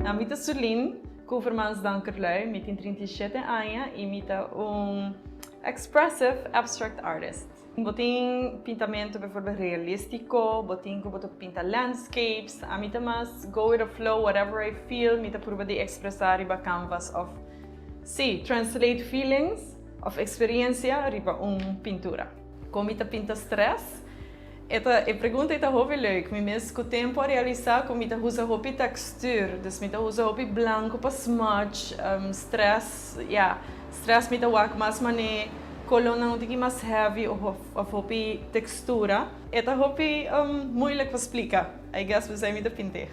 Amita Suelyn Dankelui, met 37 anos e mita expressive abstract artist. Botin pintamento bijvoorbeeld realistico, botin que boto pinta landscapes, a mita mas go with the flow, whatever I feel, mita purba de expressar riba canvas of translate feelings of experiência riba pintura. Como mita pinta stress, a pergunta é muito leuk, mas com o tempo a realizar como mita usa roupa textura, dus mita usa roupa branco para smudge, stress mita wak mas mané, color não tem mais heavy ou roupa textura. Esta roupa moeilijk para explicar, I guess você mita pintar.